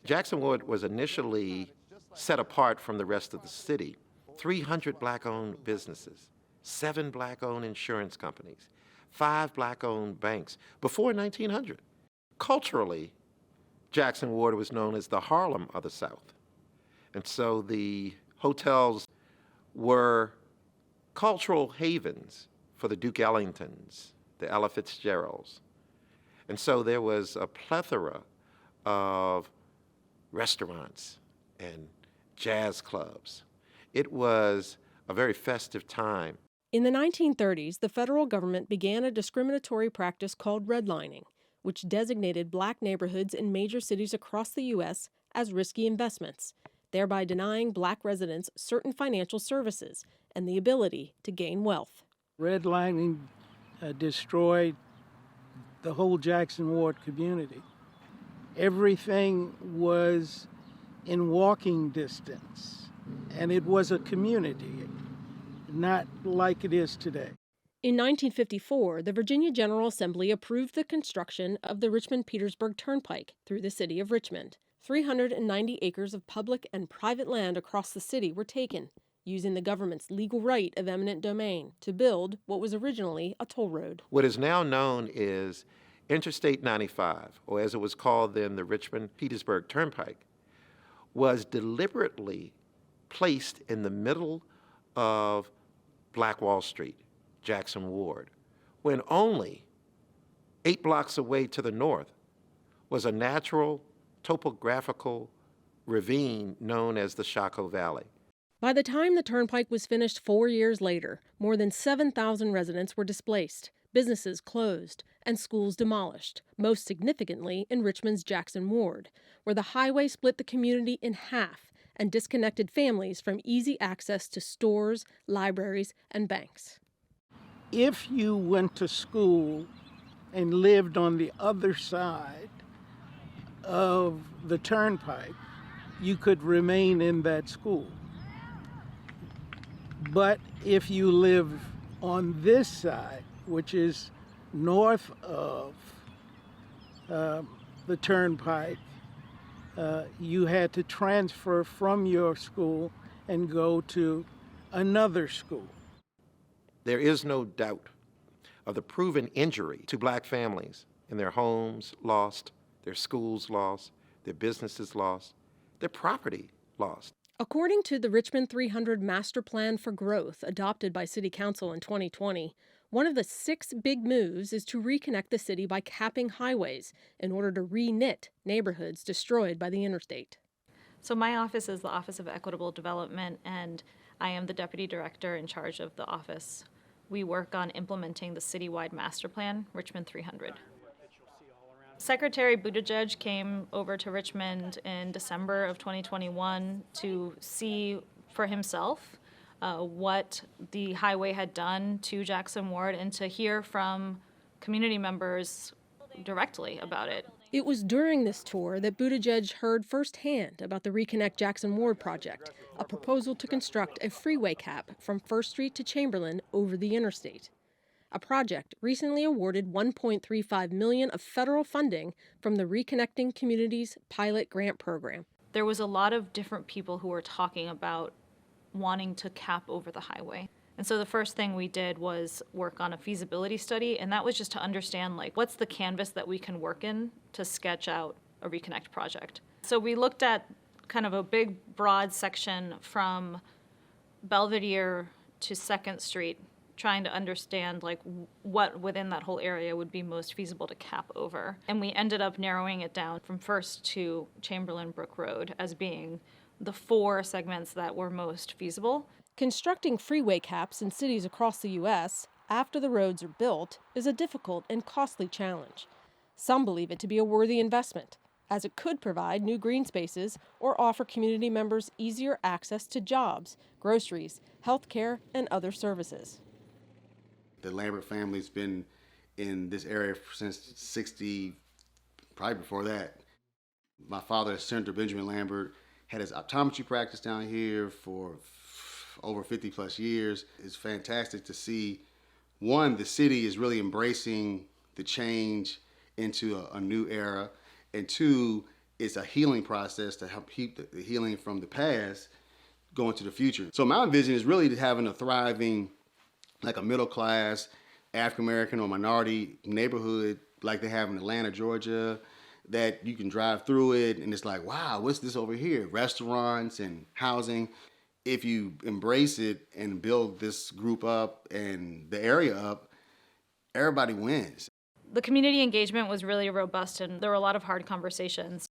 Jackson Ward was initially set apart from the rest of the city. 300 black-owned businesses, 7 black-owned insurance companies, 5 black-owned banks before 1900. Culturally, Jackson Ward was known as the Harlem of the South. And so the hotels were cultural havens for the Duke Ellingtons, the Ella Fitzgeralds. And so there was a plethora of restaurants and jazz clubs. It was a very festive time. In the 1930s, the federal government began a discriminatory practice called redlining, which designated black neighborhoods in major cities across the U.S. as risky investments, thereby denying black residents certain financial services and the ability to gain wealth. Redlining destroyed the whole Jackson Ward community. Everything was in walking distance, and it was a community, not like it is today. In 1954, the Virginia General Assembly approved the construction of the Richmond-Petersburg Turnpike through the city of Richmond. 390 acres of public and private land across the city were taken, using the government's legal right of eminent domain to build what was originally a toll road. What is now known as Interstate 95, or as it was called then, the Richmond-Petersburg Turnpike, was deliberately placed in the middle of Black Wall Street, Jackson Ward, when only 8 blocks away to the north was a natural topographical ravine known as the Chaco Valley. By the time the turnpike was finished 4 years later, more than 7,000 residents were displaced, businesses closed, and schools demolished, most significantly in Richmond's Jackson Ward, where the highway split the community in half and disconnected families from easy access to stores, libraries, and banks. If you went to school and lived on the other side of the turnpike, you could remain in that school. But if you live on this side, which is north of the turnpike, you had to transfer from your school and go to another school. There is no doubt of the proven injury to black families and their homes lost, their schools lost, their businesses lost, their property lost. According to the Richmond 300 Master Plan for Growth adopted by City Council in 2020, one of the 6 big moves is to reconnect the city by capping highways in order to re-knit neighborhoods destroyed by the interstate. So my office is the Office of Equitable Development, and I am the Deputy Director in charge of the office. We work on implementing the citywide master plan, Richmond 300. Secretary Buttigieg came over to Richmond in December of 2021 to see for himself what the highway had done to Jackson Ward and to hear from community members directly about it. It was during this tour that Buttigieg heard firsthand about the Reconnect Jackson Ward project, a proposal to construct a freeway cap from First Street to Chamberlain over the interstate. A project recently awarded $1.35 million of federal funding from the Reconnecting Communities pilot grant program. There was a lot of different people who were talking about wanting to cap over the highway. And so the first thing we did was work on a feasibility study, and that was just to understand, what's the canvas that we can work in to sketch out a Reconnect project. So we looked at kind of a big, broad section from Belvedere to 2nd Street, trying to understand, what within that whole area would be most feasible to cap over. And we ended up narrowing it down from First to Chamberlain Brook Road as being the 4 segments that were most feasible. Constructing freeway caps in cities across the U.S. after the roads are built is a difficult and costly challenge. Some believe it to be a worthy investment, as it could provide new green spaces or offer community members easier access to jobs, groceries, health care, and other services. The Lambert family's been in this area since 60, probably before that. My father, Senator Benjamin Lambert, had his optometry practice down here for over 50 plus years. It's fantastic to see, one, the city is really embracing the change into a new era, and 2, it's a healing process to help keep the healing from the past going to the future. So my vision is really having a thriving, like a middle class, African American or minority neighborhood like they have in Atlanta, Georgia, that you can drive through it and it's like, wow, what's this over here? Restaurants and housing. If you embrace it and build this group up and the area up, everybody wins. The community engagement was really robust and there were a lot of hard conversations.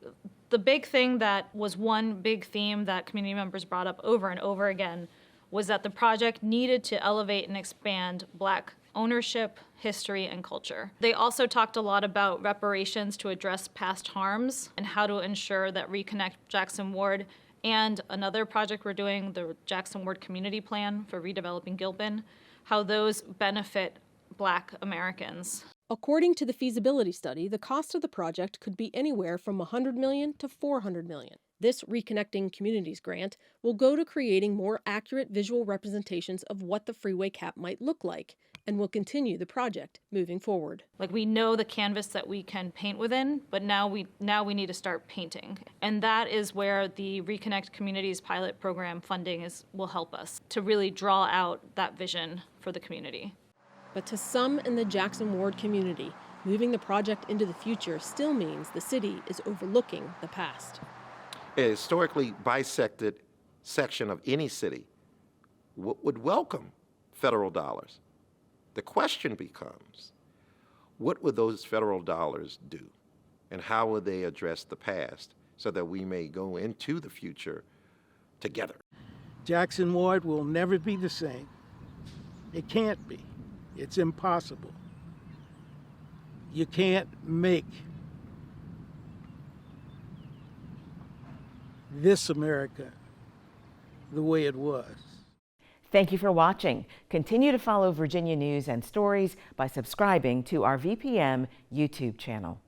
The big thing that was one big theme that community members brought up over and over again was that the project needed to elevate and expand Black ownership, history, and culture. They also talked a lot about reparations to address past harms and how to ensure that Reconnect Jackson Ward and another project we're doing, the Jackson Ward Community Plan for redeveloping Gilpin, how those benefit Black Americans. According to the feasibility study, the cost of the project could be anywhere from $100 million to $400 million. This Reconnecting Communities grant will go to creating more accurate visual representations of what the freeway cap might look like, and will continue the project moving forward. Like, we know the canvas that we can paint within, but now we need to start painting. And that is where the Reconnect Communities pilot program funding will help us to really draw out that vision for the community. But to some in the Jackson Ward community, moving the project into the future still means the city is overlooking the past. A historically bisected section of any city would welcome federal dollars. The question becomes, what would those federal dollars do? And how would they address the past so that we may go into the future together? Jackson Ward will never be the same. It can't be. It's impossible. You can't make this America the way it was. Thank you for watching. Continue to follow Virginia news and stories by subscribing to our VPM YouTube channel.